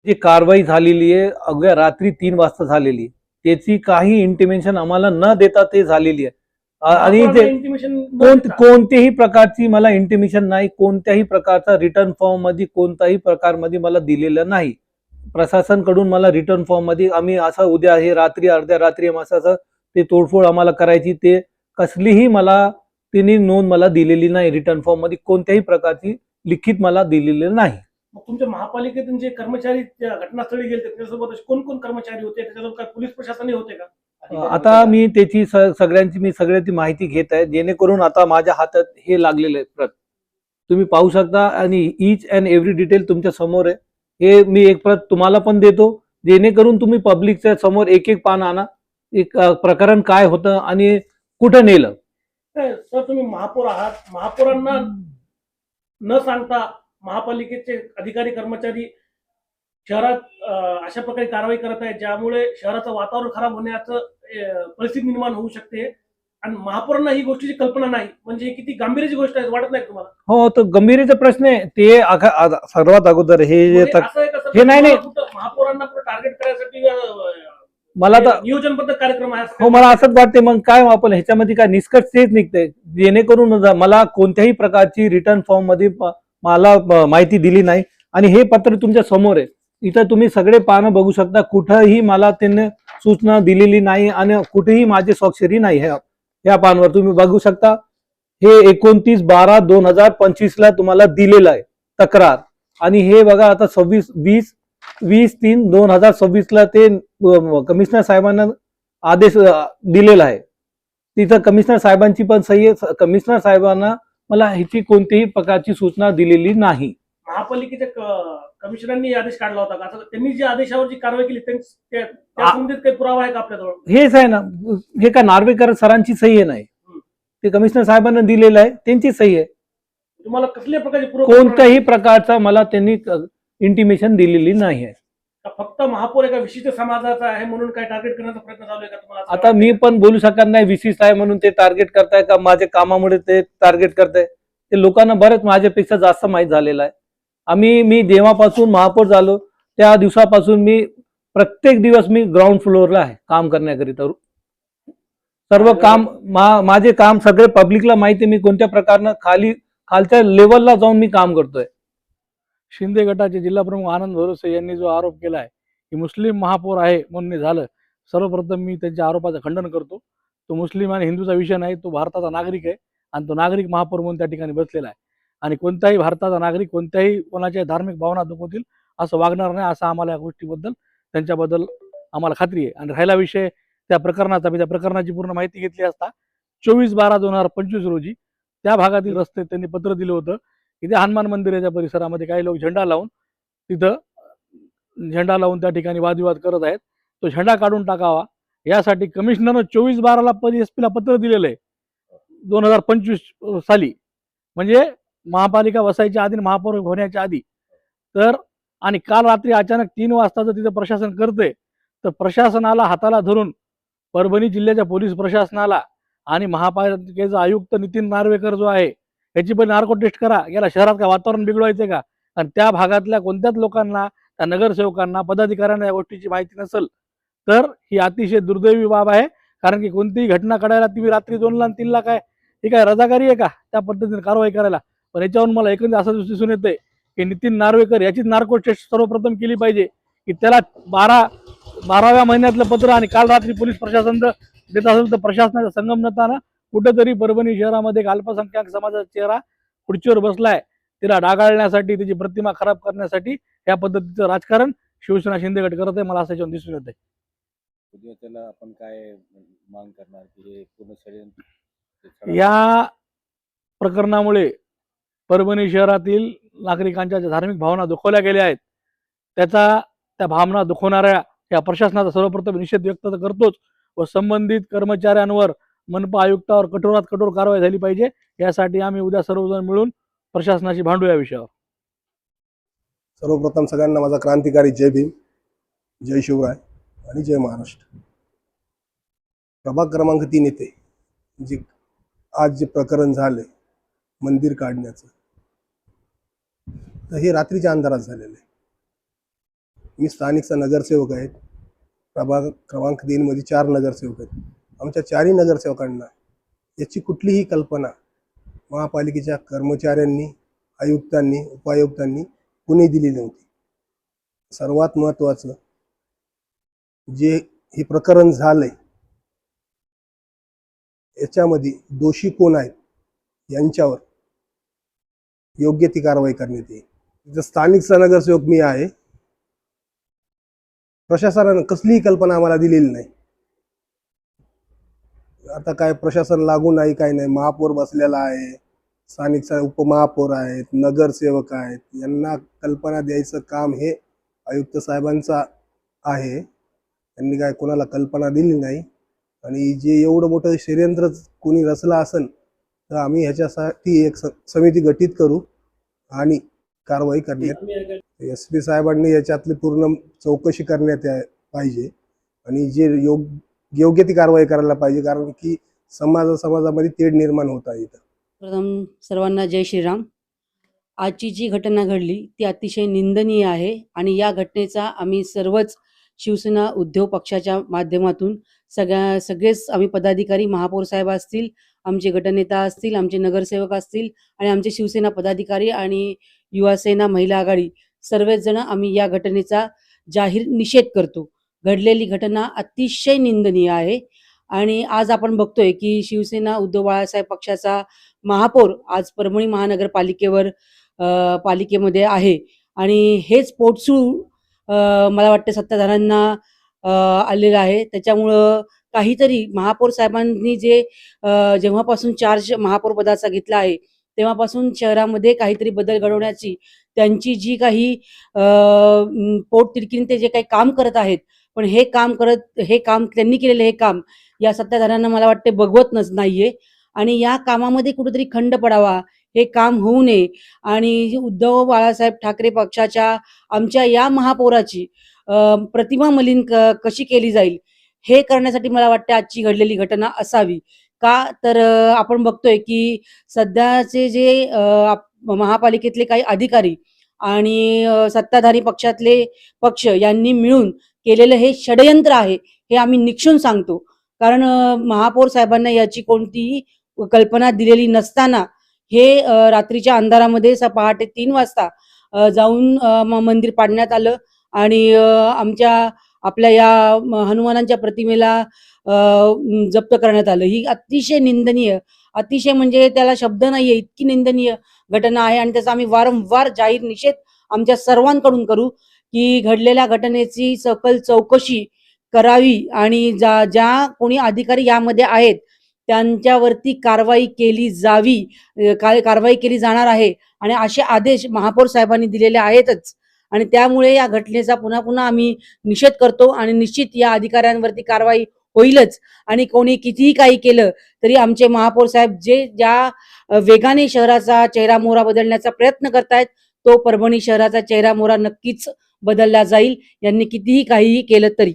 जी कारवाई झालेली आहे अवघ्या रात्री 3 वाजता झालेली आहे. त्याची काही इंटिमेशन आम्हाला न देता ते झालेली आहे. आणि ते कोणत्याही प्रकारची मला इंटिमेशन नाही, कोणत्याही प्रकारचा रिटर्न फॉर्म मध्ये कोणत्याही प्रकारमध्ये मला दिलेलं नाही. प्रशासनकडून मला रिटर्न फॉर्म मध्ये आम्ही असं उद्या हे रात्री अर्ध्या रात्री असं ते तोडफोड आम्हाला करायची, ते कसलीही मला त्यांनी नोंद मला दिलेली नाही. रिटर्न फॉर्म मध्ये कोणत्याही प्रकारची लिखित मला दिलेली नाही. मग तुमच्या महापालिकेतून जे कर्मचारी त्या घटनास्थळी गेले त्याच्यासोबत कोण कोण कर्मचारी होते, त्याच्यासोबत काय पोलीस प्रशासनही होते का? आता मी त्याची सगळ्याची माहिती घेत आहे, जेणेकरून आता माझ्या हातात हे लागलेलं आहे प्रत. तुम्ही पाहू शकता आणि ईच अँड एव्हरी डिटेल तुमच्या समोर आहे. हे मी एक प्रत तुम्हाला पण देतो, जेणेकरून तुम्ही पब्लिकच्या समोर एक एक पान आणा, एक प्रकरण काय होतं आणि कुठं नेलं. सर तुम्ही महापौर आहात, महापौरांना न सांगता महापालिकेचे अधिकारी कर्मचारी शहरात अशा प्रकारे कारवाई करत आहेत, ज्यामुळे शहराचं वातावरण खराब होण्याचं परिस्थिती निर्माण होऊ शकते आणि महापौरांना ही गोष्टीची कल्पना नाही, म्हणजे किती गांभीर्याची गोष्ट आहे, वाटत नाही तुम्हाला? हो, तो गंभीरचा प्रश्न आहे. ते सर्वात अगोदर हे नाही महापौरांना टार्गेट करायसाठी मला तर नियोजनबद्ध कार्यक्रम आहे. हो, मला असंच वाटते. मग काय आपण ह्याच्यामध्ये काय निष्कर्ष तेच निघते, जेणेकरून मला कोणत्याही प्रकारची रिटर्न फॉर्म मध्ये मला माहिती दिली नाही. आणि हे पत्र तुमच्या समोर आहे, इथं तुम्ही सगळे पानं बघू शकता. कुठंही मला त्यांनी सूचना दिलेली नाही आणि कुठेही माझी स्वाक्षरी नाही. ह्या पानवर तुम्ही बघू शकता. हे 29/12/2025 ला तुम्हाला दिलेलं आहे तक्रार. आणि हे बघा आता 20-3/2026 ला ते कमिशनर साहेबांना आदेश दिलेला आहे. तिथं कमिशनर साहेबांची पण सही आहे. कमिशनर साहेबांना मला ह्याची कोणतीही प्रकारची सूचना दिलेली नाही. महापालिकेच्या कमिशनरांनी आदेश काढला होता का? त्यांनी जे आदेशावरची कारवाई केली त्या संबंधित काही पुरावा आहे का आपल्याजवळ? हेच आहे ना, हे का नार्वेकर सरांची सही आहे नाही, ते कमिशनर साहेबांना दिलेलं आहे, त्यांची सही आहे. तुम्हाला कसल्या प्रकारची कोणत्याही प्रकारचा मला त्यांनी इंटिमेशन दिलेली नाही आहे. फक्त महापौर एका विशिष्ट समाजाचा आहे म्हणून काय टार्गेट करण्याचा प्रयत्न चालू आहे का तुम्हाला? आता मी पण बोलू शकत नाही विशिष्ट आहे म्हणून ते टार्गेट करताय का माझ्या कामामुळे ते टार्गेट करताय. ते लोकांना बरेच माझ्यापेक्षा जास्त माहीत झालेलं आहे. मी जेव्हापासून महापौर झालो त्या दिवसापासून मी प्रत्येक दिवस मी ग्राउंड फ्लोअरला आहे काम करण्याकरिता. सर्व काम माझे काम सगळे पब्लिकला माहिती आहे. मी कोणत्या प्रकारनं खालच्या लेवलला जाऊन मी काम करतोय. शिंदे गटाचे जिल्हाप्रमुख आनंद भरोसे यांनी जो आरोप केला आहे की मुस्लिम महापौर आहे म्हणून झालं, सर्वप्रथम मी त्यांच्या आरोपाचं खंडन करतो. तो मुस्लिम आणि हिंदूचा विषय नाही, तो भारताचा नागरिक आहे आणि तो नागरिक महापौर म्हणून त्या ठिकाणी बसलेला आहे. आणि कोणताही भारताचा नागरिक कोणत्याही कोणाच्या धार्मिक भावना दुखवतील असं वागणार नाही, असं आम्हाला या गोष्टीबद्दल त्यांच्याबद्दल आम्हाला खात्री आहे. आणि राहिला विषय त्या प्रकरणाचा, मी त्या प्रकरणाची पूर्ण माहिती घेतली असता 24/12/2025 रोजी त्या भागातील रस्ते त्यांनी पत्र दिलं होतं की त्या हनुमान मंदिराच्या परिसरामध्ये काही लोक झेंडा लावून त्या ठिकाणी वादविवाद करत आहेत, तो झेंडा काढून टाकावा यासाठी कमिशनरनं 24/12 SP ला पत्र दिलेलं आहे 2025 साली, म्हणजे महापालिका बसायच्या आधी, महापौर होण्याच्या आधी. तर आणि काल रात्री अचानक 3 वाजता जर तिथं प्रशासन करते तर प्रशासनाला हाताला धरून परभणी जिल्ह्याच्या पोलीस प्रशासनाला आणि महापालिकेचा आयुक्त नितीन नार्वेकर जो आहे याची पण नार्को टेस्ट करा. याला शहरात काय वातावरण बिघडवायचं का? आणि त्या भागातल्या कोणत्याच लोकांना, त्या नगरसेवकांना, पदाधिकाऱ्यांना या गोष्टीची माहिती नसेल तर ही अतिशय दुर्दैवी बाब आहे. कारण की कोणतीही घटना घडायला तुम्ही रात्री 2ला आणि 3ला काय ही काय रजाकारी आहे का त्या पद्धतीने कारवाई करायला? पण याच्यावरून मला एकंदर असं दिसून येतंय की नितीन नार्वेकर याचीच नार्को टेस्ट सर्वप्रथम केली पाहिजे की त्याला 12व्या महिन्यातलं पत्र आणि काल रात्री पोलीस प्रशासन देत असेल तर प्रशासनाच्या संगमताना कुठेतरी परभणी शहरामध्ये एक अल्पसंख्याक समाजाचा चेहरा खुर्चीवर बसलाय, तिला डागाळण्यासाठी, त्याची प्रतिमा खराब करण्यासाठी या पद्धतीचं राजकारण शिवसेना शिंदे गट करत आहे. मला असं याच्यावर दिसून येत आहे. त्याला आपण काय मांग करणार की हे पूर्ण षडयंत्र या प्रकरणामुळे परभणी शहरातील नागरिकांच्या ज्या धार्मिक भावना दुखवल्या गेल्या आहेत त्या भावना दुखवणाऱ्या या प्रशासनाचा सर्वप्रथम निषेध व्यक्त करतोच व संबंधित कर्मचाऱ्यांवर मनपा आयुक्तावर कठोरात कठोर कारवाई झाली पाहिजे. यासाठी आम्ही उद्या सर्वजण मिळून प्रशासनाशी भांडू या विषयावर. सर्वप्रथम सगळ्यांना माझा क्रांतिकारी जय भीम, जय शिवराय आणि जय महाराष्ट्र. प्रभाग क्रमांक 3 येथे आज जे प्रकरण झाले मंदिर काढण्याचं, तर हे रात्रीच्या अंधारात झालेलं आहे. मी स्थानिकचा नगरसेवक आहे. प्रभाग क्रमांक 3 मध्ये 4 नगरसेवक आहेत. आमच्या 4ही नगरसेवकांना याची कुठलीही कल्पना महापालिकेच्या कर्मचाऱ्यांनी, आयुक्तांनी, उपायुक्तांनी कुणी दिली नव्हती. सर्वात महत्त्वाचं, जे हे प्रकरण झालंय याच्यामध्ये दोषी कोण आहेत यांच्यावर योग्य ती कारवाई करण्यात येईल. स्थानिकचा नगरसेवक मी आहे. प्रशासनानं कसलीही कल्पना आम्हाला दिलेली नाही. आता काय प्रशासन लागू नाही, काय नाही. महापौर बसलेला आहे, स्थानिकचा उपमहापौर आहेत, नगरसेवक आहेत. यांना कल्पना द्यायचं काम हे आयुक्त साहेबांचा आहे. त्यांनी काय कोणाला कल्पना दिली नाही. आणि जे एवढं मोठं षडयंत्र कोणी रचलं असेल तर आम्ही ह्याच्यासाठी एक समिती गठीत करू आणि कारवाई करण्यात. SP साहेबांनी याच्यातली पूर्ण चौकशी करण्यात पाहिजे आणि जे योग्य ती कारवाई करायला पाहिजे, कारण की समाजामध्ये तेढ निर्माण होत आहे इथं. प्रथम सर्वांना जय श्रीराम. आजची जी घटना घडली ती अतिशय निंदनीय आहे आणि या घटनेचा आम्ही सर्वच शिवसेना उद्धव पक्षाच्या माध्यमातून सगळेच आम्ही पदाधिकारी, महापौर साहेब असतील, आमचे गटनेता असतील, आमचे नगरसेवक असतील आणि आमचे शिवसेना पदाधिकारी आणि युवासेना महिला आघाडी सर्वच जण आम्ही या घटनेचा जाहीर निषेध करतो. घडलेली घटना अतिशय निंदनीय आहे आणि आज आपण बघतोय की शिवसेना उद्धव बाळासाहेब पक्षाचा महापौर आज परभणी महानगरपालिकेवर पालिकेमध्ये आहे आणि हेच पोटसूळ मला वाटतं सत्ताधाऱ्यांना आलेलं आहे. त्याच्यामुळं काहीतरी महापौर साहेबांनी जे जेव्हापासून चार्ज महापौर पदाचा घेतला आहे तेव्हापासून शहरामध्ये काहीतरी बदल घडवण्याची त्यांची जी काही पोटतिडकीने ते जे काही काम करत आहेत, पण हे काम त्यांनी केलेलं हे काम या सत्ताधाऱ्यांना मला वाटते बघवत नाहीये आणि या कामामध्ये कुठेतरी खंड पडावा, हे काम होऊ नये आणि उद्धव बाळासाहेब ठाकरे पक्षाच्या आमच्या या महापौराची प्रतिमा मलिन कशी केली जाईल हे करण्यासाठी मला वाटते आजची घडलेली घटना असावी. का तर आपण बघतोय की सध्याचे जे महापालिकेतले काही अधिकारी आणि सत्ताधारी पक्षातले पक्ष यांनी मिळून केलेलं हे षडयंत्र आहे हे आम्ही निक्षून सांगतो. कारण महापौर साहेबांना याची कोणतीही कल्पना दिलेली नसताना हे रात्रीच्या अंधारामध्ये पहाटे 3 वाजता जाऊन मंदिर पाडण्यात आलं आणि आपल्या या हनुमानांच्या प्रतिमेला जप्त करण्यात आलं. ही अतिशय निंदनीय, अतिशय म्हणजे त्याला शब्द नाहीये, इतकी निंदनीय घटना आहे आणि त्याचा आम्ही वारंवार जाहीर निषेध आमच्या सर्वांकडून करू की घडलेल्या घटनेची सखोल चौकशी करावी आणि ज्या कोणी अधिकारी यामध्ये आहेत त्यांच्यावरती कारवाई केली जावी, कारवाई केली जाणार आहे आणि असे आदेश महापौर साहेबांनी दिलेले आहेतच आणि त्यामुळे या घटनेचा पुन्हा पुन्हा आम्ही निषेध करतो आणि निश्चित या अधिकाऱ्यांवरती कारवाई होईलच आणि कोणी कितीही काही केलं तरी आमचे महापौर साहेब ज्या वेगाने शहराचा चेहरा मोहरा बदलण्याचा प्रयत्न करतायत तो परभणी शहराचा चेहरा मोहरा नक्कीच बदलला जाईल, यांनी कितीही काहीही केलं तरी.